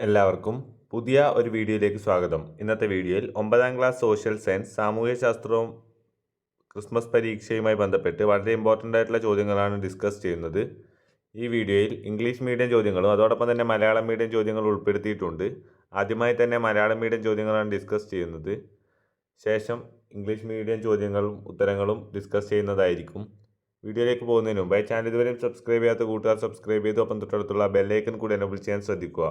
എല്ലാവർക്കും പുതിയ ഒരു വീഡിയോയിലേക്ക് സ്വാഗതം. ഇന്നത്തെ വീഡിയോയിൽ 9ാം ക്ലാസ് സോഷ്യൽ സയൻസ് സാമൂഹ്യശാസ്ത്രവും ക്രിസ്മസ് പരീക്ഷയുമായി ബന്ധപ്പെട്ട് വളരെ ഇമ്പോർട്ടൻ്റ് ആയിട്ടുള്ള ചോദ്യങ്ങളാണ് ഡിസ്കസ് ചെയ്യുന്നത്. ഈ വീഡിയോയിൽ ഇംഗ്ലീഷ് മീഡിയം ചോദ്യങ്ങളും അതോടൊപ്പം തന്നെ മലയാളം മീഡിയം ചോദ്യങ്ങളും ഉൾപ്പെടുത്തിയിട്ടുണ്ട്. ആദ്യമായി തന്നെ മലയാളം മീഡിയം ചോദ്യങ്ങളാണ് ഡിസ്കസ് ചെയ്യുന്നത്. ശേഷം ഇംഗ്ലീഷ് മീഡിയം ചോദ്യങ്ങളും ഉത്തരങ്ങളും ഡിസ്കസ് ചെയ്യുന്നതായിരിക്കും. വീഡിയോയിലേക്ക് പോകുന്നതിന് മുമ്പായി ചാനൽ ഇതുവരെയും സബ്സ്ക്രൈബ് ചെയ്യാത്ത കൂട്ടുകാർ സബ്സ്ക്രൈബ് ചെയ്ത് ഒപ്പം തൊട്ടടുത്തുള്ള ബെല്ലൈക്കൺ കൂടി എനേബിൾ ചെയ്യാൻ ശ്രദ്ധിക്കുക.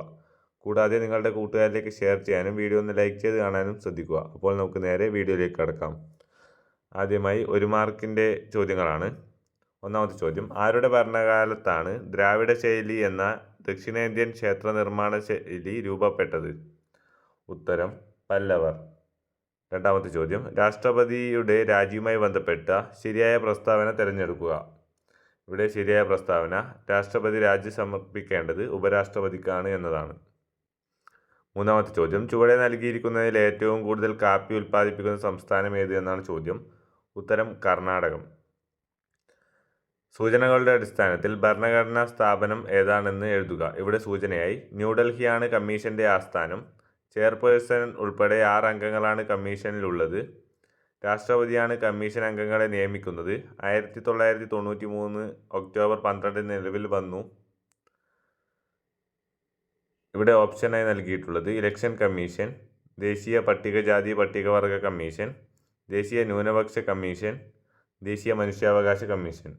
കൂടാതെ നിങ്ങളുടെ കൂട്ടുകാരിലേക്ക് ഷെയർ ചെയ്യാനും വീഡിയോ ഒന്ന് ലൈക്ക് ചെയ്ത് കാണാനും ശ്രദ്ധിക്കുക. അപ്പോൾ നമുക്ക് നേരെ വീഡിയോയിലേക്ക് കടക്കാം. ആദ്യമായി 1 മാർക്കിൻ്റെ ചോദ്യങ്ങളാണ്. ഒന്നാമത്തെ ചോദ്യം: ആരുടെ ഭരണകാലത്താണ് ദ്രാവിഡ ശൈലി എന്ന ദക്ഷിണേന്ത്യൻ ക്ഷേത്ര നിർമ്മാണ ശൈലി രൂപപ്പെട്ടത്? ഉത്തരം: പല്ലവർ. രണ്ടാമത്തെ ചോദ്യം: രാഷ്ട്രപതിയുടെ രാജിയുമായി ബന്ധപ്പെട്ട ശരിയായ പ്രസ്താവന തിരഞ്ഞെടുക്കുക. ഇവിടെ ശരിയായ പ്രസ്താവന രാഷ്ട്രപതി രാജി സമർപ്പിക്കേണ്ടത് ഉപരാഷ്ട്രപതിക്കാണ് എന്നതാണ്. മൂന്നാമത്തെ ചോദ്യം: ചുവടെ നൽകിയിരിക്കുന്നതിൽ ഏറ്റവും കൂടുതൽ കാപ്പി ഉൽപ്പാദിപ്പിക്കുന്ന സംസ്ഥാനം ഏത് എന്നാണ് ചോദ്യം. ഉത്തരം: കർണാടകം. സൂചനകളുടെ അടിസ്ഥാനത്തിൽ ഭരണഘടനാ സ്ഥാപനം ഏതാണെന്ന് എഴുതുക. ഇവിടെ സൂചനയായി ന്യൂഡൽഹിയാണ് കമ്മീഷന്റെ ആസ്ഥാനം. ചെയർപേഴ്സൺ ഉൾപ്പെടെ 6 അംഗങ്ങളാണ് കമ്മീഷനിലുള്ളത്. രാഷ്ട്രപതിയാണ് കമ്മീഷൻ അംഗങ്ങളെ നിയമിക്കുന്നത്. 1993 ഒക്ടോബർ 12 നിലവിൽ വന്നു. ഇവിടെ ഓപ്ഷനായി നൽകിയിട്ടുള്ളത് ഇലക്ഷൻ കമ്മീഷൻ, ദേശീയ പട്ടികജാതി പട്ടികവർഗ കമ്മീഷൻ, ദേശീയ ന്യൂനപക്ഷ കമ്മീഷൻ, ദേശീയ മനുഷ്യാവകാശ കമ്മീഷൻ.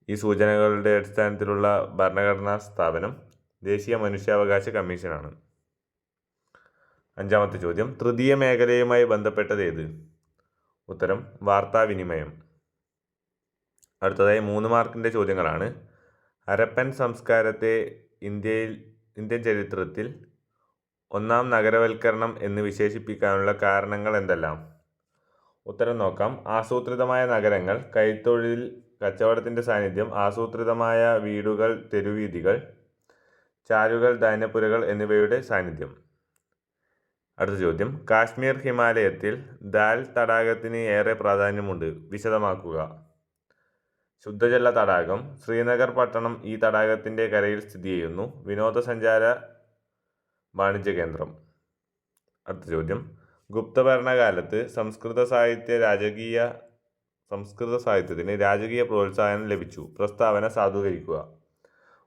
ഈ സൂചനകളുടെ അടിസ്ഥാനത്തിലുള്ള ഭരണഘടനാ സ്ഥാപനം ദേശീയ മനുഷ്യാവകാശ കമ്മീഷനാണ്. അഞ്ചാമത്തെ ചോദ്യം: തൃതീയ മേഖലയുമായി ബന്ധപ്പെട്ടത് ഏത്? ഉത്തരം: വാർത്താവിനിമയം. അടുത്തതായി 3 മാർക്കിൻ്റെ ചോദ്യങ്ങളാണ്. ഹരപ്പൻ സംസ്കാരത്തെ ഇന്ത്യൻ ചരിത്രത്തിൽ 1ാം നഗരവൽക്കരണം എന്ന് വിശേഷിപ്പിക്കാനുള്ള കാരണങ്ങൾ എന്തെല്ലാം? ഉത്തരം നോക്കാം. ആസൂത്രിതമായ നഗരങ്ങൾ, കൈത്തൊഴിൽ, കച്ചവടത്തിൻ്റെ സാന്നിധ്യം, ആസൂത്രിതമായ വീടുകൾ, തെരുവീഥികൾ, ചാലുകൾ, ധാന്യപ്പുരകൾ എന്നിവയുടെ സാന്നിധ്യം. അടുത്ത ചോദ്യം: കാശ്മീർ ഹിമാലയത്തിൽ ദാൽ തടാകത്തിന് ഏറെ പ്രാധാന്യമുണ്ട്. വിശദമാക്കുക. ശുദ്ധജല തടാകം. ശ്രീനഗർ പട്ടണം ഈ തടാകത്തിൻ്റെ കരയിൽ സ്ഥിതി ചെയ്യുന്നു. വിനോദസഞ്ചാര വാണിജ്യ കേന്ദ്രം. അടുത്ത ചോദ്യം: ഗുപ്ത ഭരണകാലത്ത് സംസ്കൃത സാഹിത്യത്തിന് രാജകീയ പ്രോത്സാഹനം ലഭിച്ചു. പ്രസ്താവന സാധൂകരിക്കുക.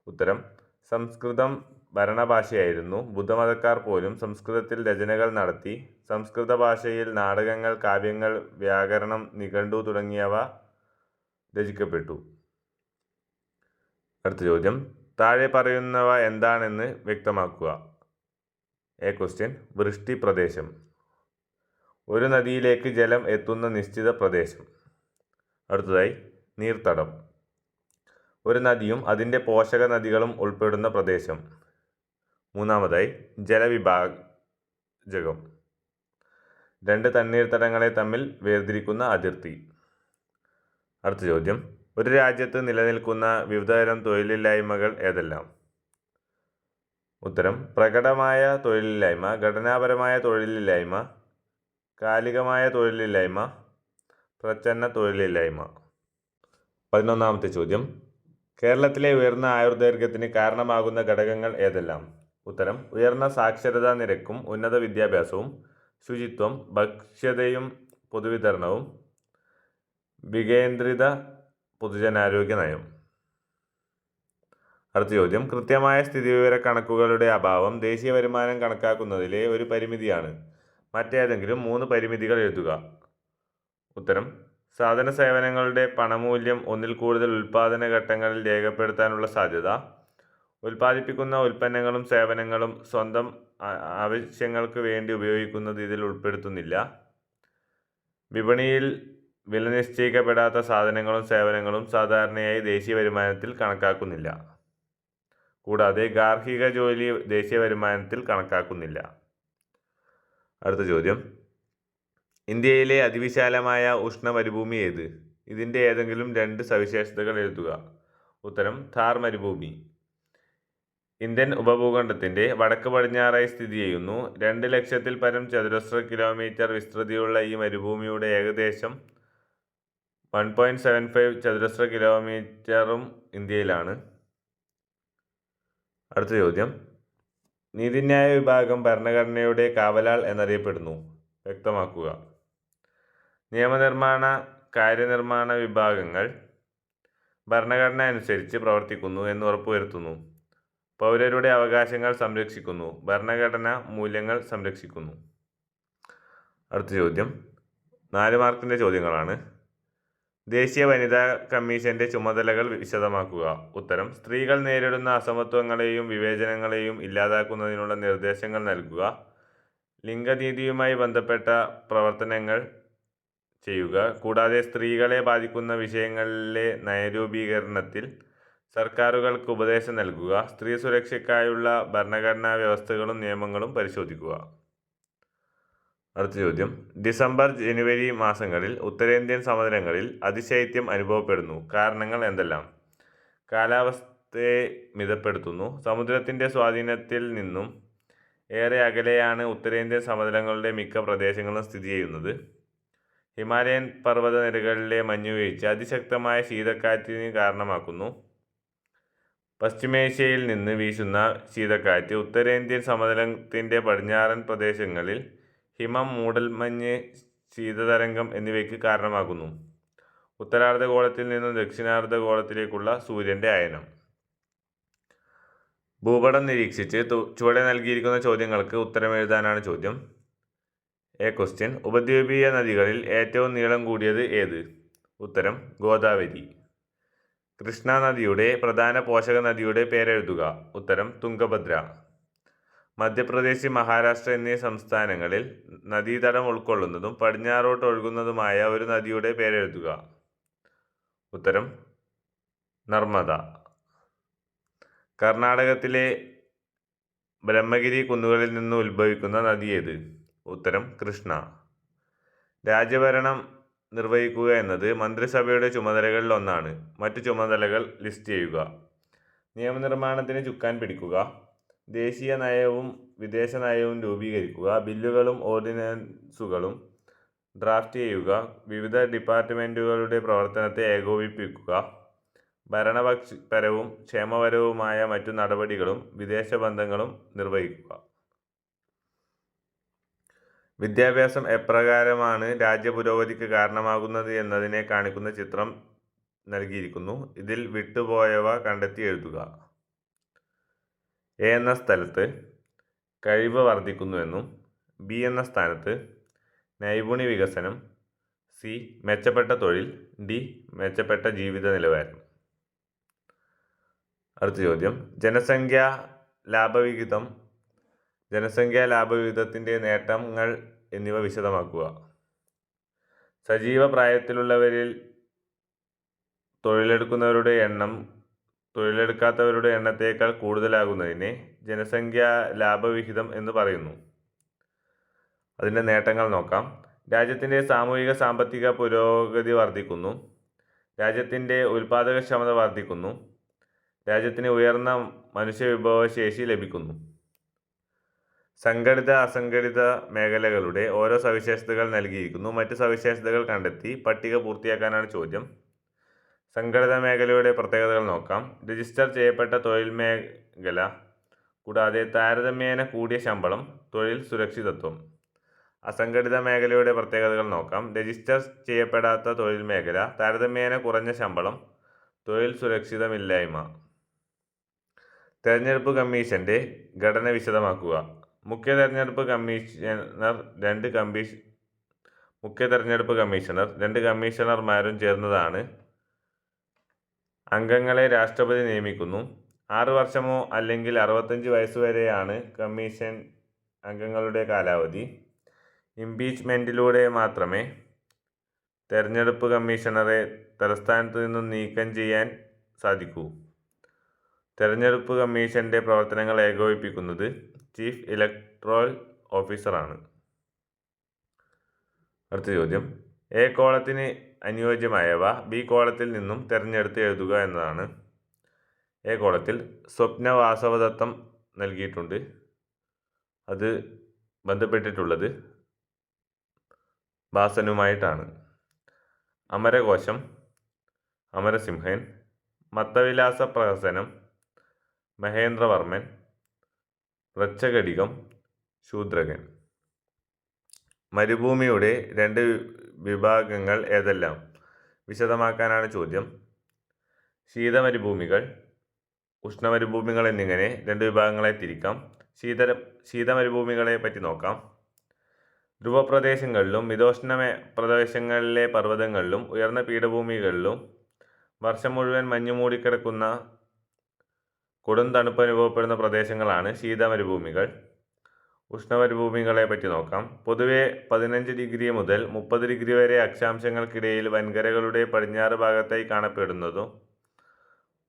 ഉത്തരം: സംസ്കൃതം ഭരണഭാഷയായിരുന്നു. ബുദ്ധമതക്കാർ പോലും സംസ്കൃതത്തിൽ രചനകൾ നടത്തി. സംസ്കൃത ഭാഷയിൽ നാടകങ്ങൾ, കാവ്യങ്ങൾ, വ്യാകരണം, നിഘണ്ടു തുടങ്ങിയവ രചിക്കപ്പെട്ടു. അടുത്ത ചോദ്യം: താഴെ പറയുന്നവ എന്താണെന്ന് വ്യക്തമാക്കുക. എ ക്വസ്റ്റ്യൻ: വൃഷ്ടി പ്രദേശം. ഒരു നദിയിലേക്ക് ജലം എത്തുന്ന നിശ്ചിത പ്രദേശം. അടുത്തതായി നീർത്തടം. ഒരു നദിയും അതിൻ്റെ പോഷക നദികളും ഉൾപ്പെടുന്ന പ്രദേശം. മൂന്നാമതായി ജലവിഭാജകം. 2 തണ്ണീർത്തടങ്ങളെ തമ്മിൽ വേർതിരിക്കുന്ന അതിർത്തി. അടുത്ത ചോദ്യം: ഒരു രാജ്യത്ത് നിലനിൽക്കുന്ന വിവിധതരം തൊഴിലില്ലായ്മകൾ ഏതെല്ലാം? ഉത്തരം: പ്രകടമായ തൊഴിലില്ലായ്മ, ഘടനാപരമായ തൊഴിലില്ലായ്മ, കാലികമായ തൊഴിലില്ലായ്മ, പ്രച്ഛന്ന തൊഴിലില്ലായ്മ. 11ാമത്തെ ചോദ്യം: കേരളത്തിലെ ഉയർന്ന ആയുർദൈർഘ്യത്തിന് കാരണമാകുന്ന ഘടകങ്ങൾ ഏതെല്ലാം? ഉത്തരം: ഉയർന്ന സാക്ഷരതാ നിരക്കും ഉന്നത വിദ്യാഭ്യാസവും, ശുചിത്വം, ഭക്ഷ്യതയും പൊതുവിതരണവും, വികേന്ദ്രിത പൊതുജനാരോഗ്യ നയം. അടുത്ത ചോദ്യം: കൃത്യമായ സ്ഥിതിവിവര കണക്കുകളുടെ അഭാവം ദേശീയ വരുമാനം കണക്കാക്കുന്നതിലെ ഒരു പരിമിതിയാണ്. മറ്റേതെങ്കിലും 3 പരിമിതികൾ എഴുതുക. ഉത്തരം: സാധന സേവനങ്ങളുടെ പണമൂല്യം ഒന്നിൽ കൂടുതൽ ഉൽപ്പാദന ഘട്ടങ്ങളിൽ രേഖപ്പെടുത്താനുള്ള സാധ്യത, ഉൽപ്പാദിപ്പിക്കുന്ന ഉൽപ്പന്നങ്ങളും സേവനങ്ങളും സ്വന്തം ആവശ്യങ്ങൾക്ക് വേണ്ടി ഉപയോഗിക്കുന്നത് ഇതിൽ ഉൾപ്പെടുത്തുന്നില്ല, വിപണിയിൽ വില നിശ്ചയിക്കപ്പെടാത്ത സാധനങ്ങളും സേവനങ്ങളും സാധാരണയായി ദേശീയ വരുമാനത്തിൽ കണക്കാക്കുന്നില്ല. കൂടാതെ ഗാർഹിക ജോലി ദേശീയ വരുമാനത്തിൽ കണക്കാക്കുന്നില്ല. അടുത്ത ചോദ്യം: ഇന്ത്യയിലെ അതിവിശാലമായ ഉഷ്ണമരുഭൂമി ഏത്? ഇതിൻ്റെ ഏതെങ്കിലും 2 സവിശേഷതകൾ എഴുതുക. ഉത്തരം: ഥാർ മരുഭൂമി. ഇന്ത്യൻ ഉപഭൂഖണ്ഡത്തിൻ്റെ വടക്ക് പടിഞ്ഞാറായി സ്ഥിതി ചെയ്യുന്നു. 2 ലക്ഷത്തിൽ പരം ചതുരശ്ര കിലോമീറ്റർ വിസ്തൃതിയുള്ള ഈ മരുഭൂമിയുടെ ഏകദേശം 1.75 ചതുരശ്ര കിലോമീറ്ററും ഇന്ത്യയിലാണ്. അടുത്ത ചോദ്യം: നീതിന്യായ വിഭാഗം ഭരണഘടനയുടെ കാവലാൾ എന്നറിയപ്പെടുന്നു. വ്യക്തമാക്കുക. നിയമനിർമ്മാണ കാര്യനിർമ്മാണ വിഭാഗങ്ങൾ ഭരണഘടന അനുസരിച്ച് പ്രവർത്തിക്കുന്നു എന്ന് ഉറപ്പുവരുത്തുന്നു. പൗരരുടെ അവകാശങ്ങൾ സംരക്ഷിക്കുന്നു. ഭരണഘടന മൂല്യങ്ങൾ സംരക്ഷിക്കുന്നു. അടുത്ത ചോദ്യം 4 മാർക്കിൻ്റെ ചോദ്യങ്ങളാണ്. ദേശീയ വനിതാ കമ്മീഷന്റെ ചുമതലകൾ വിശദമാക്കുക. ഉത്തരം: സ്ത്രീകൾ നേരിടുന്ന അസമത്വങ്ങളെയും വിവേചനങ്ങളെയും ഇല്ലാതാക്കുന്നതിനുള്ള നിർദ്ദേശങ്ങൾ നൽകുക. ലിംഗനീതിയുമായി ബന്ധപ്പെട്ട പ്രവർത്തനങ്ങൾ ചെയ്യുക. കൂടാതെ സ്ത്രീകളെ ബാധിക്കുന്ന വിഷയങ്ങളിലെ നയരൂപീകരണത്തിൽ സർക്കാരുകൾക്ക് ഉപദേശം നൽകുക. സ്ത്രീ സുരക്ഷയ്ക്കായുള്ള ഭരണഘടനാ വ്യവസ്ഥകളും നിയമങ്ങളും പരിശോധിക്കുക. അടുത്ത ചോദ്യം: ഡിസംബർ ജനുവരി മാസങ്ങളിൽ ഉത്തരേന്ത്യൻ സമതലങ്ങളിൽ അതിശൈത്യം അനുഭവപ്പെടുന്നു. കാരണങ്ങൾ എന്തെല്ലാം? കാലാവസ്ഥയെ മിതപ്പെടുത്തുന്നു. സമുദ്രത്തിൻ്റെ സ്വാധീനത്തിൽ നിന്നും ഏറെ അകലെയാണ് ഉത്തരേന്ത്യൻ സമതലങ്ങളുടെ മിക്ക പ്രദേശങ്ങളും സ്ഥിതി ചെയ്യുന്നത്. ഹിമാലയൻ പർവ്വതനിരകളിലെ മഞ്ഞുവീഴ്ച അതിശക്തമായ ശീതക്കാറ്റിന് കാരണമാക്കുന്നു. പശ്ചിമേഷ്യയിൽ നിന്ന് വീശുന്ന ശീതക്കാറ്റ് ഉത്തരേന്ത്യൻ സമതലത്തിൻ്റെ പടിഞ്ഞാറൻ പ്രദേശങ്ങളിൽ ഹിമം, മൂടൽമഞ്ഞ്, ശീതതരംഗം എന്നിവയ്ക്ക് കാരണമാകുന്നു. ഉത്തരാർദ്ധഗോളത്തിൽ നിന്നും ദക്ഷിണാർദ്ധഗോളത്തിലേക്കുള്ള സൂര്യൻ്റെ അയനം. ഭൂപടം നിരീക്ഷിച്ച് ചുവടെ നൽകിയിരിക്കുന്ന ചോദ്യങ്ങൾക്ക് ഉത്തരമെഴുതാനാണ് ചോദ്യം. ക്വസ്റ്റ്യൻ: ഉപദ്വീപീയ നദികളിൽ ഏറ്റവും നീളം കൂടിയത് ഏത്? ഉത്തരം: ഗോദാവരി. കൃഷ്ണ നദിയുടെ പ്രധാന പോഷക നദിയുടെ പേരെഴുതുക. ഉത്തരം: തുംഗഭദ്ര. മധ്യപ്രദേശ്, മഹാരാഷ്ട്ര എന്നീ സംസ്ഥാനങ്ങളിൽ നദീതടം ഉൾക്കൊള്ളുന്നതും പടിഞ്ഞാറോട്ട് ഒഴുകുന്നതുമായ ഒരു നദിയുടെ പേരെഴുതുക. ഉത്തരം: നർമ്മദ. കർണാടകത്തിലെ ബ്രഹ്മഗിരി കുന്നുകളിൽ നിന്ന് ഉത്ഭവിക്കുന്ന നദി ഏത്? ഉത്തരം: കൃഷ്ണ. രാജ്യഭരണം നിർവഹിക്കുക എന്നത് മന്ത്രിസഭയുടെ ചുമതലകളിൽ ഒന്നാണ്. മറ്റു ചുമതലകൾ ലിസ്റ്റ് ചെയ്യുക. നിയമനിർമ്മാണത്തിന് ചുക്കാൻ പിടിക്കുക. ദേശീയ നയവും വിദേശ നയവും രൂപീകരിക്കുക. ബില്ലുകളും ഓർഡിനൻസുകളും ഡ്രാഫ്റ്റ് ചെയ്യുക. വിവിധ ഡിപ്പാർട്ട്മെൻറ്റുകളുടെ പ്രവർത്തനത്തെ ഏകോപിപ്പിക്കുക. ഭരണപരവും ക്ഷേമപരവുമായ മറ്റു നടപടികളും വിദേശ ബന്ധങ്ങളും നിർവഹിക്കുക. വിദ്യാഭ്യാസം എപ്രകാരമാണ് രാജ്യപുരോഗതിക്ക് കാരണമാകുന്നത് എന്നതിനെ കാണിക്കുന്ന ചിത്രം നൽകിയിരിക്കുന്നു. ഇതിൽ വിട്ടുപോയവ കണ്ടെത്തി എഴുതുക. എ എന്ന സ്ഥലത്ത് കഴിവ് വർദ്ധിക്കുന്നുവെന്നും ബി എന്ന സ്ഥാനത്ത് നൈപുണ്യ വികസനം, സി മെച്ചപ്പെട്ട തൊഴിൽ, ഡി മെച്ചപ്പെട്ട ജീവിത നിലവാരം. അടുത്ത ചോദ്യം: ജനസംഖ്യാ ലാഭവിഹിതത്തിൻ്റെ നേട്ടങ്ങൾ എന്നിവ വിശദമാക്കുക. സജീവ പ്രായത്തിലുള്ളവരിൽ തൊഴിലെടുക്കുന്നവരുടെ എണ്ണം തൊഴിലെടുക്കാത്തവരുടെ എണ്ണത്തേക്കാൾ കൂടുതലാകുന്നതിനെ ജനസംഖ്യാ ലാഭവിഹിതം എന്ന് പറയുന്നു. അതിൻ്റെ നേട്ടങ്ങൾ നോക്കാം. രാജ്യത്തിൻ്റെ സാമൂഹിക സാമ്പത്തിക പുരോഗതി വർദ്ധിക്കുന്നു. രാജ്യത്തിൻ്റെ ഉൽപാദകക്ഷമത വർദ്ധിക്കുന്നു. രാജ്യത്തിന് ഉയർന്ന മനുഷ്യവിഭവശേഷി ലഭിക്കുന്നു. സംഘടിത അസംഘടിത മേഖലകളുടെ ഓരോ സവിശേഷതകൾ നൽകിയിരിക്കുന്നു. മറ്റ് സവിശേഷതകൾ കണ്ടെത്തി പട്ടിക പൂർത്തിയാക്കാനാണ് ചോദ്യം. സംഘടിത മേഖലയുടെ പ്രത്യേകതകൾ നോക്കാം. രജിസ്റ്റർ ചെയ്യപ്പെട്ട തൊഴിൽ മേഖല, കൂടാതെ താരതമ്യേന കൂടിയ ശമ്പളം, തൊഴിൽ സുരക്ഷിതത്വം. അസംഘടിത മേഖലയുടെ പ്രത്യേകതകൾ നോക്കാം. രജിസ്റ്റർ ചെയ്യപ്പെടാത്ത തൊഴിൽ മേഖല, താരതമ്യേന കുറഞ്ഞ ശമ്പളം, തൊഴിൽ സുരക്ഷിതമില്ലായ്മ. തെരഞ്ഞെടുപ്പ് കമ്മീഷന്റെ ഘടന വിശദമാക്കുക. മുഖ്യ തെരഞ്ഞെടുപ്പ് കമ്മീഷണർ, രണ്ട് കമ്മീഷണർമാരും ചേർന്നതാണ്. അംഗങ്ങളെ രാഷ്ട്രപതി നിയമിക്കുന്നു. 6 വർഷമോ അല്ലെങ്കിൽ 65 വയസ്സുവരെയാണ് കമ്മീഷൻ അംഗങ്ങളുടെ കാലാവധി. ഇംപീച്ച്മെൻറ്റിലൂടെ മാത്രമേ തെരഞ്ഞെടുപ്പ് കമ്മീഷണറെ തലസ്ഥാനത്ത് നിന്നും നീക്കം ചെയ്യാൻ സാധിക്കൂ. തെരഞ്ഞെടുപ്പ് കമ്മീഷന്റെ പ്രവർത്തനങ്ങൾ ഏകോപിപ്പിക്കുന്നത് ചീഫ് ഇലക്ടറൽ ഓഫീസറാണ്. അടുത്ത ചോദ്യം: എ കോളത്തിന് അനുയോജ്യമായവ ബി കോളത്തിൽ നിന്നും തിരഞ്ഞെടുത്ത് എഴുതുക എന്നതാണ്. എ കോളത്തിൽ സ്വപ്ന വാസവദത്തം നൽകിയിട്ടുണ്ട്. അത് ബന്ധപ്പെട്ടിട്ടുള്ളത് ഭാസനുമായിട്ടാണ്. അമരകോശം, വൃശ്ചകടികം, ശൂദ്രകൻ. മരുഭൂമിയുടെ 2 വിഭാഗങ്ങൾ ഏതെല്ലാം? വിശദമാക്കാനാണ് ചോദ്യം. ശീതമരുഭൂമികൾ, ഉഷ്ണമരുഭൂമികൾ എന്നിങ്ങനെ 2 വിഭാഗങ്ങളായി തിരിക്കാം. ശീതമരുഭൂമികളെ പറ്റി നോക്കാം. ധ്രുവപ്രദേശങ്ങളിലും മിതോഷ്ണ പ്രദേശങ്ങളിലെ പർവ്വതങ്ങളിലും ഉയർന്ന പീഠഭൂമികളിലും വർഷം മുഴുവൻ മഞ്ഞു മൂടിക്കിടക്കുന്ന കൊടും തണുപ്പ് അനുഭവപ്പെടുന്ന പ്രദേശങ്ങളാണ് ശീതമരുഭൂമികൾ. ഉഷ്ണമരുഭൂമികളെ പറ്റി നോക്കാം. പൊതുവെ 15 ഡിഗ്രി മുതൽ 30 ഡിഗ്രി വരെ അക്ഷാംശങ്ങൾക്കിടയിൽ വൻകരകളുടെ പടിഞ്ഞാറ് ഭാഗത്തായി കാണപ്പെടുന്നതും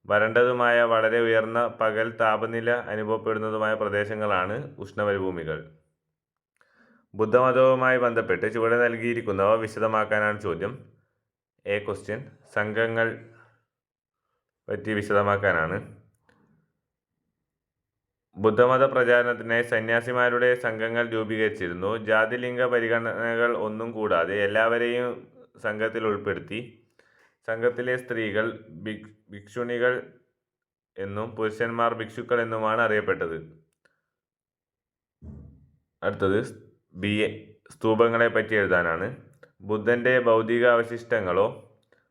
വരണ്ടതുമായ വളരെ ഉയർന്ന പകൽ താപനില അനുഭവപ്പെടുന്നതുമായ പ്രദേശങ്ങളാണ് ഉഷ്ണമരുഭൂമികൾ. ബുദ്ധമതവുമായി ബന്ധപ്പെട്ട് ചുവടെ നൽകിയിരിക്കുന്നവ വിശദമാക്കാനാണ് ചോദ്യം. എ ക്വസ്റ്റ്യൻ സംഘങ്ങൾ പറ്റി വിശദമാക്കാനാണ്. ബുദ്ധമത പ്രചാരണത്തിനായി സന്യാസിമാരുടെ സംഘങ്ങൾ രൂപീകരിച്ചിരുന്നു. ജാതിലിംഗ പരിഗണനകൾ ഒന്നും കൂടാതെ എല്ലാവരെയും സംഘത്തിൽ ഉൾപ്പെടുത്തി. സംഘത്തിലെ സ്ത്രീകൾ ഭിക്ഷുണികൾ എന്നും പുരുഷന്മാർ ഭിക്ഷുക്കൾ എന്നുമാണ് അറിയപ്പെട്ടത്. അടുത്തത് BA സ്തൂപങ്ങളെ പറ്റി എഴുതാനാണ്. ബുദ്ധൻ്റെ ഭൗതിക അവശിഷ്ടങ്ങളോ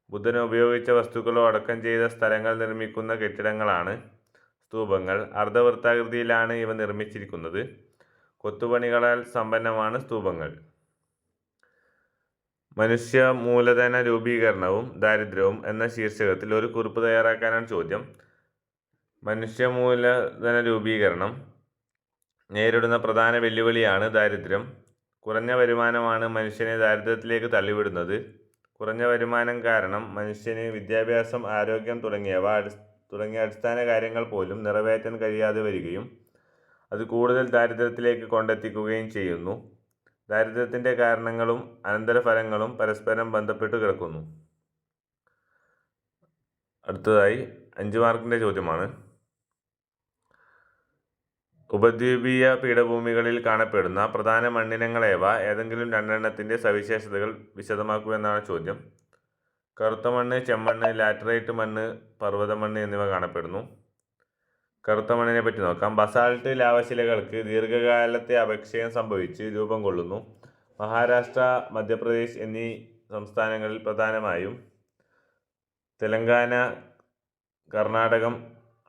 ബുദ്ധൻ ഉപയോഗിച്ച വസ്തുക്കളോ അടക്കം ചെയ്ത സ്ഥലങ്ങൾ നിർമ്മിക്കുന്ന കെട്ടിടങ്ങളാണ് സ്തൂപങ്ങൾ. അർദ്ധവൃത്താകൃതിയിലാണ് ഇവ നിർമ്മിച്ചിരിക്കുന്നത്. കൊത്തുപണികളാൽ സമ്പന്നമാണ് സ്തൂപങ്ങൾ. മനുഷ്യ മൂലധന രൂപീകരണവും ദാരിദ്ര്യവും എന്ന ശീർഷകത്തിൽ ഒരു കുറിപ്പ് തയ്യാറാക്കാനാണ് ചോദ്യം. മനുഷ്യ മൂലധന രൂപീകരണം നേരിടുന്ന പ്രധാന വെല്ലുവിളിയാണ് ദാരിദ്ര്യം. കുറഞ്ഞ വരുമാനമാണ് മനുഷ്യനെ ദാരിദ്ര്യത്തിലേക്ക് തള്ളിവിടുന്നത്. കുറഞ്ഞ വരുമാനം കാരണം മനുഷ്യന് വിദ്യാഭ്യാസം, ആരോഗ്യം തുടങ്ങിയ അടിസ്ഥാന കാര്യങ്ങൾ പോലും നിറവേറ്റാൻ കഴിയാതെ വരികയും അത് കൂടുതൽ ദാരിദ്ര്യത്തിലേക്ക് കൊണ്ടെത്തിക്കുകയും ചെയ്യുന്നു. ദാരിദ്ര്യത്തിൻ്റെ കാരണങ്ങളും അനന്തരഫലങ്ങളും പരസ്പരം ബന്ധപ്പെട്ടു കിടക്കുന്നു. അടുത്തതായി 5 മാർക്കിൻ്റെ ചോദ്യമാണ്. ഉപദ്വീപീയ പീഠഭൂമികളിൽ കാണപ്പെടുന്ന പ്രധാന മണ്ണിനങ്ങളേവ? ഏതെങ്കിലും 2 എണ്ണത്തിൻ്റെ സവിശേഷതകൾ വിശദമാക്കൂ എന്നാണ് ചോദ്യം. കറുത്ത മണ്ണ്, ചെമ്മണ്ണ്, ലാറ്ററൈറ്റ് മണ്ണ്, പർവ്വതമണ്ണ് എന്നിവ കാണപ്പെടുന്നു. കറുത്ത മണ്ണിനെ പറ്റി നോക്കാം. ബസാൾട്ട് ലാവശിലകൾക്ക് ദീർഘകാലത്തെ അപക്ഷയം സംഭവിച്ച് രൂപം കൊള്ളുന്നു. മഹാരാഷ്ട്ര, മധ്യപ്രദേശ് എന്നീ സംസ്ഥാനങ്ങളിൽ പ്രധാനമായും തെലങ്കാന, കർണാടകം,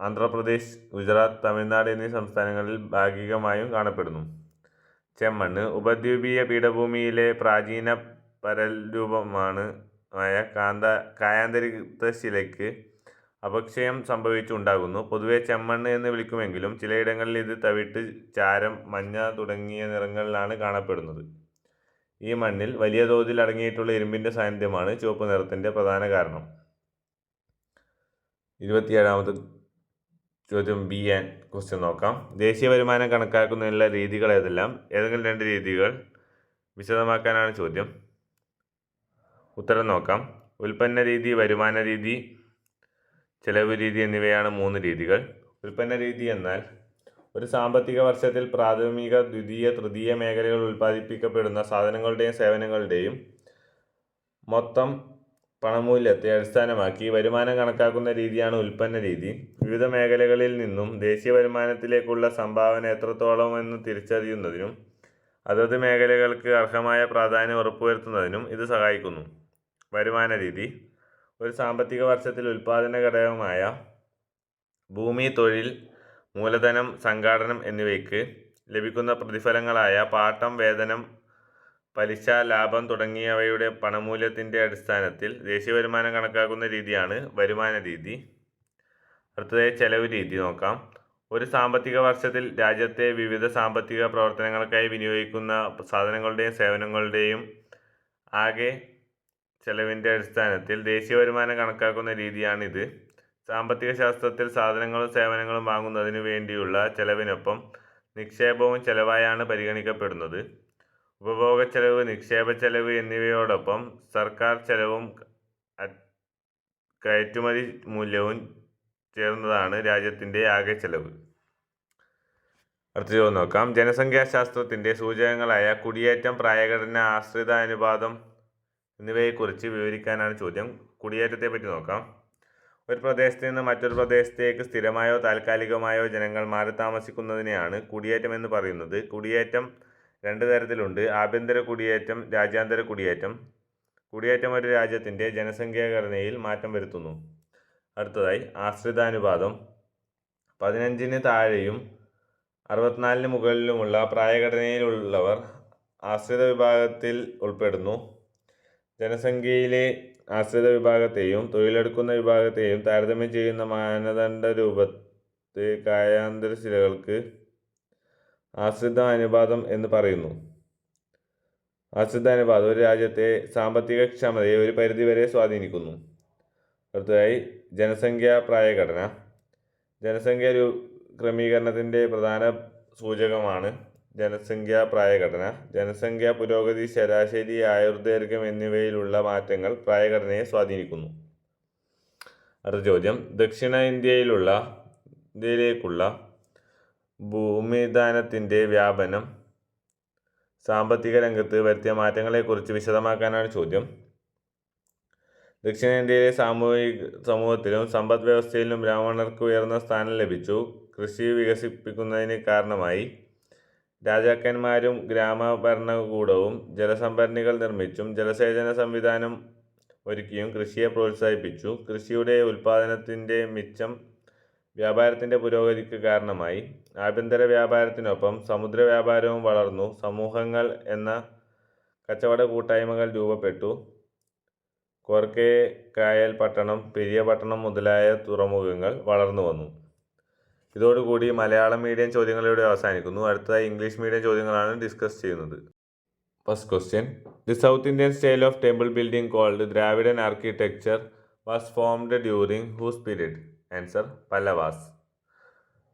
ആന്ധ്രാപ്രദേശ്, ഗുജറാത്ത്, തമിഴ്നാട് എന്നീ സംസ്ഥാനങ്ങളിൽ ഭാഗികമായും കാണപ്പെടുന്നു. ചെമ്മണ്ണ് ഉപദ്വീപീയ പീഠഭൂമിയിലെ പ്രാചീന പരൽരൂപമായ കായാന്തരിത ശിലയ്ക്ക് അപക്ഷയം സംഭവിച്ചുണ്ടാകുന്നു. പൊതുവെ ചെമ്മണ്ണ് എന്ന് വിളിക്കുമെങ്കിലും ചിലയിടങ്ങളിൽ ഇത് തവിട്ട്, ചാരം, മഞ്ഞ തുടങ്ങിയ നിറങ്ങളിലാണ് കാണപ്പെടുന്നത്. ഈ മണ്ണിൽ വലിയ തോതിൽ അടങ്ങിയിട്ടുള്ള ഇരുമ്പിൻ്റെ സാന്നിധ്യമാണ് ചുവപ്പ് നിറത്തിൻ്റെ പ്രധാന കാരണം. 27ാമത്തെ ചോദ്യം B ആൻഡ് ക്വസ്റ്റ്യൻ നോക്കാം. ദേശീയ വരുമാനം കണക്കാക്കുന്നതിനുള്ള രീതികൾ ഏതെല്ലാം? ഏതെങ്കിലും 2 രീതികൾ വിശദമാക്കാനാണ് ചോദ്യം. ഉത്തരം നോക്കാം. ഉൽപ്പന്ന രീതി, വരുമാന രീതി, ചെലവ് രീതി എന്നിവയാണ് 3 രീതികൾ. ഉൽപ്പന്ന രീതി എന്നാൽ ഒരു സാമ്പത്തിക വർഷത്തിൽ പ്രാഥമിക, ദ്വിതീയ, തൃതീയ മേഖലകളിൽ ഉൽപ്പാദിപ്പിക്കപ്പെടുന്ന സാധനങ്ങളുടെയും സേവനങ്ങളുടെയും മൊത്തം പണമൂല്യത്തെ അടിസ്ഥാനമാക്കി വരുമാനം കണക്കാക്കുന്ന രീതിയാണ് ഉൽപ്പന്ന രീതി. വിവിധ മേഖലകളിൽ നിന്നും ദേശീയ വരുമാനത്തിലേക്കുള്ള സംഭാവന എത്രത്തോളമെന്ന് തിരിച്ചറിയുന്നതിനും അതത് മേഖലകൾക്ക് അർഹമായ പ്രാധാന്യം ഉറപ്പുവരുത്തുന്നതിനും ഇത് സഹായിക്കുന്നു. വരുമാന രീതി ഒരു സാമ്പത്തിക വർഷത്തിൽ ഉൽപ്പാദന ഘടകമായ ഭൂമി, തൊഴിൽ, മൂലധനം, സംഘാടനം എന്നിവയ്ക്ക് ലഭിക്കുന്ന പ്രതിഫലങ്ങളായ പാട്ടം, വേതനം, പലിശ, ലാഭം തുടങ്ങിയവയുടെ പണമൂല്യത്തിൻ്റെ അടിസ്ഥാനത്തിൽ ദേശീയ വരുമാനം കണക്കാക്കുന്ന രീതിയാണ് വരുമാന രീതി. അടുത്തതായി ചെലവ് രീതി നോക്കാം. ഒരു സാമ്പത്തിക വർഷത്തിൽ രാജ്യത്തെ വിവിധ സാമ്പത്തിക പ്രവർത്തനങ്ങൾക്കായി വിനിയോഗിക്കുന്ന സാധനങ്ങളുടെയും സേവനങ്ങളുടെയും ആകെ ചെലവിൻ്റെ അടിസ്ഥാനത്തിൽ ദേശീയ വരുമാനം കണക്കാക്കുന്ന രീതിയാണിത്. സാമ്പത്തിക ശാസ്ത്രത്തിൽ സാധനങ്ങളും സേവനങ്ങളും വാങ്ങുന്നതിനു വേണ്ടിയുള്ള ചെലവിനൊപ്പം നിക്ഷേപവും ചെലവായാണ് പരിഗണിക്കപ്പെടുന്നത്. ഉപഭോഗ ചെലവ്, നിക്ഷേപ ചെലവ് എന്നിവയോടൊപ്പം സർക്കാർ ചെലവും കയറ്റുമതി മൂല്യവും ചേർന്നതാണ് രാജ്യത്തിൻ്റെ ആകെ ചെലവ്. അടുത്ത ചോദ്യം നോക്കാം. ജനസംഖ്യാശാസ്ത്രത്തിൻ്റെ സൂചകങ്ങളായ കുടിയേറ്റം, പ്രായഘടന, ആശ്രിത അനുപാതം എന്നിവയെക്കുറിച്ച് വിവരിക്കാനാണ് ചോദ്യം. കുടിയേറ്റത്തെ പറ്റി നോക്കാം. ഒരു പ്രദേശത്ത് നിന്ന് മറ്റൊരു പ്രദേശത്തേക്ക് സ്ഥിരമായോ താൽക്കാലികമായോ ജനങ്ങൾ മാറി താമസിക്കുന്നതിനെയാണ് കുടിയേറ്റം എന്ന് പറയുന്നത്. കുടിയേറ്റം രണ്ട് തരത്തിലുണ്ട്: ആഭ്യന്തര കുടിയേറ്റം, രാജ്യാന്തര കുടിയേറ്റം. കുടിയേറ്റം ഒരു രാജ്യത്തിൻ്റെ ജനസംഖ്യാഘടനയിൽ മാറ്റം വരുത്തുന്നു. അടുത്തതായി ആശ്രിതാനുപാതം. 15-ന് താഴെയും 64-ന് മുകളിലുമുള്ള പ്രായഘടനയിലുള്ളവർ ആശ്രിത വിഭാഗത്തിൽ ഉൾപ്പെടുന്നു. ജനസംഖ്യയിലെ ആശ്രിത വിഭാഗത്തെയും തൊഴിലെടുക്കുന്ന വിഭാഗത്തെയും താരതമ്യം ചെയ്യുന്ന മാനദണ്ഡ രൂപത്തെ കായാന്തരശിലകൾക്ക് ആശ്രിത അനുപാതം എന്ന് പറയുന്നു. ആശ്രിത അനുപാതം ഒരു രാജ്യത്തെ സാമ്പത്തിക ക്ഷമതയെ ഒരു പരിധിവരെ സ്വാധീനിക്കുന്നു. അടുത്തതായി ജനസംഖ്യാ പ്രായഘടന. ജനസംഖ്യ ക്രമീകരണത്തിൻ്റെ പ്രധാന സൂചകമാണ് ജനസംഖ്യാ പ്രായഘടന. ജനസംഖ്യ, പുരോഗതി, ശരാശരി ആയുർദൈർഘ്യം എന്നിവയിലുള്ള മാറ്റങ്ങൾ പ്രായഘടനയെ സ്വാധീനിക്കുന്നു. അടുത്ത ചോദ്യം: ഇന്ത്യയിലേക്കുള്ള ഭൂമിദാനത്തിൻ്റെ വ്യാപനം സാമ്പത്തിക രംഗത്ത് വരുത്തിയ മാറ്റങ്ങളെക്കുറിച്ച് വിശദമാക്കാനാണ് ചോദ്യം. ദക്ഷിണേന്ത്യയിലെ സമൂഹത്തിലും സമ്പദ് വ്യവസ്ഥയിലും ബ്രാഹ്മണർക്ക് ഉയർന്ന സ്ഥാനം ലഭിച്ചു. കൃഷി വികസിപ്പിക്കുന്നതിന് കാരണമായി. രാജാക്കന്മാരും ഗ്രാമഭരണകൂടവും ജലസംഭരണികൾ നിർമ്മിച്ചും ജലസേചന സംവിധാനം ഒരുക്കിയും കൃഷിയെ പ്രോത്സാഹിപ്പിച്ചു. കൃഷിയുടെ ഉൽപ്പാദനത്തിൻ്റെ മിച്ചം വ്യാപാരത്തിൻ്റെ പുരോഗതിക്ക് കാരണമായി. ആഭ്യന്തര വ്യാപാരത്തിനൊപ്പം സമുദ്ര വ്യാപാരവും വളർന്നു. സമൂഹങ്ങൾ എന്ന കച്ചവട കൂട്ടായ്മകൾ രൂപപ്പെട്ടു. കോർക്കേ-കായൽ പട്ടണം, പെരിയ പട്ടണം മുതലായ തുറമുഖങ്ങൾ വളർന്നു വന്നു. ഇതോടുകൂടി മലയാളം മീഡിയം ചോദ്യങ്ങൾ ഇവിടെ അവസാനിക്കുന്നു. അടുത്തതായി ഇംഗ്ലീഷ് മീഡിയം ചോദ്യങ്ങളാണ് ഡിസ്കസ് ചെയ്യുന്നത്. First question: the south Indian style of temple building called Dravidian architecture was formed during whose period? Answer: Pallavas.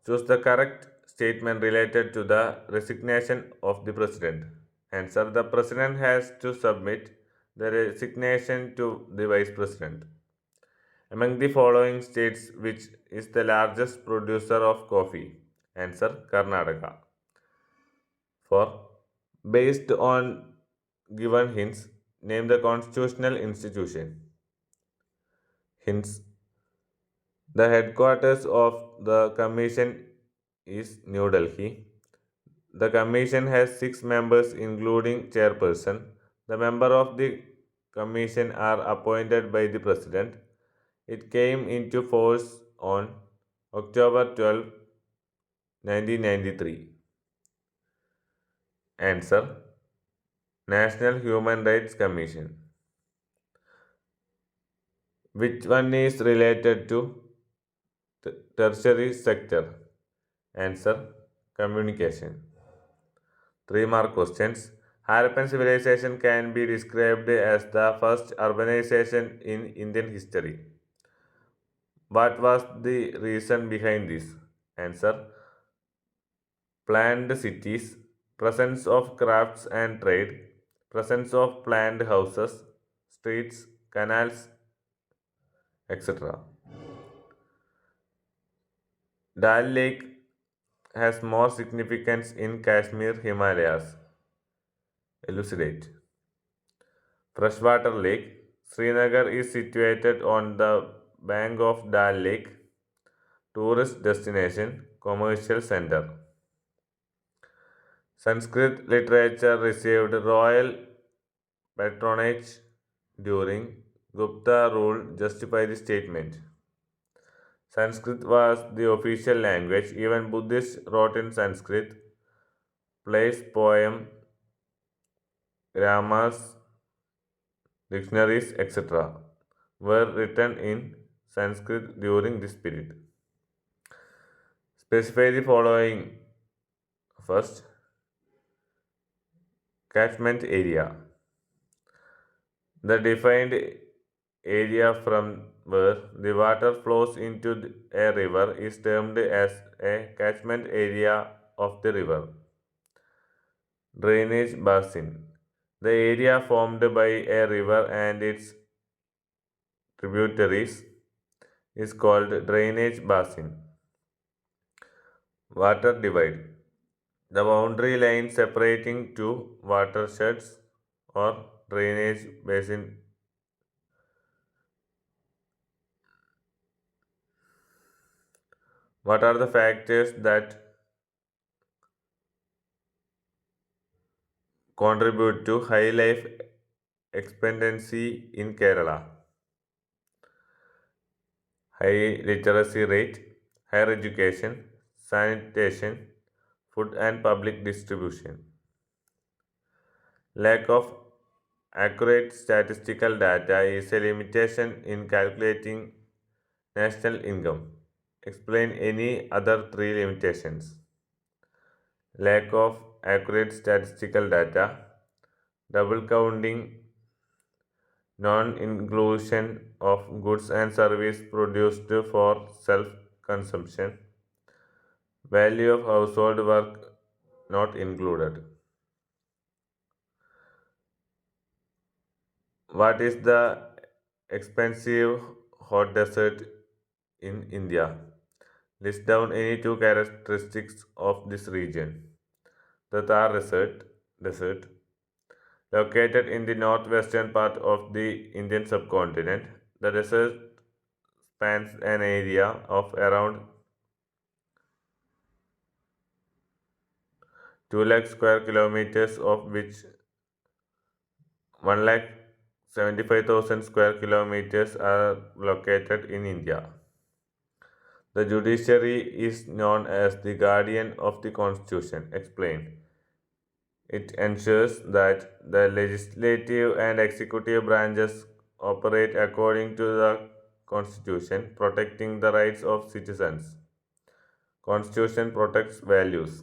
Choose the correct statement related to the resignation of the president. Answer: the president has to submit the resignation to the vice president. Among the following states, which is the largest producer of coffee? Answer: Karnataka. 4. Based on given hints, name the constitutional institution. Hints: the headquarters of the commission is New Delhi. The commission has 6 members including chairperson. The members of the commission are appointed by the president. It came into force on October 12, 1993. Answer: National Human Rights Commission. Which one is related to tertiary sector? Answer: communication. 3-mark questions. Harappan civilization can be described as the first urbanization in Indian history. What was the reason behind this? Answer: planned cities, presence of crafts and trade, presence of planned houses, streets, canals, etc. Dal Lake has more significance in Kashmir Himalayas. Elucidate. Freshwater Lake. Srinagar is situated on the bank of Dal Lake. Tourist destination, commercial center. Sanskrit literature received royal patronage during Gupta rule. Justify the statement. Sanskrit was the official language. Even Buddhists wrote in Sanskrit. Plays, poems, grammars, dictionaries, etc. were written in Sanskrit during this period. Specify the following. First, catchment area. The defined area from where the water flows into a river is termed as a catchment area of the river. Drainage basin. The area formed by a river and its tributaries is called drainage basin. Water divide. The boundary line separating two watersheds or drainage basin. What are the factors that contribute to high life expectancy in Kerala? High literacy rate, higher education, sanitation, food and public distribution. Lack of accurate statistical data is a limitation in calculating national income. Explain any other three limitations. Lack of accurate statistical data, double counting, non-inclusion of goods and services produced for self-consumption, value of household work not included. What is the expensive hot desert in India? List down any two characteristics of this region. The Thar desert, located in the northwestern part of the Indian subcontinent. The desert spans an area of around 2 lakh square kilometers, of which 1,75,000 square kilometers are located in India. The judiciary is known as the guardian of the constitution. Explain. It ensures that the legislative and executive branches operate according to the constitution, protecting the rights of citizens. Constitution protects values.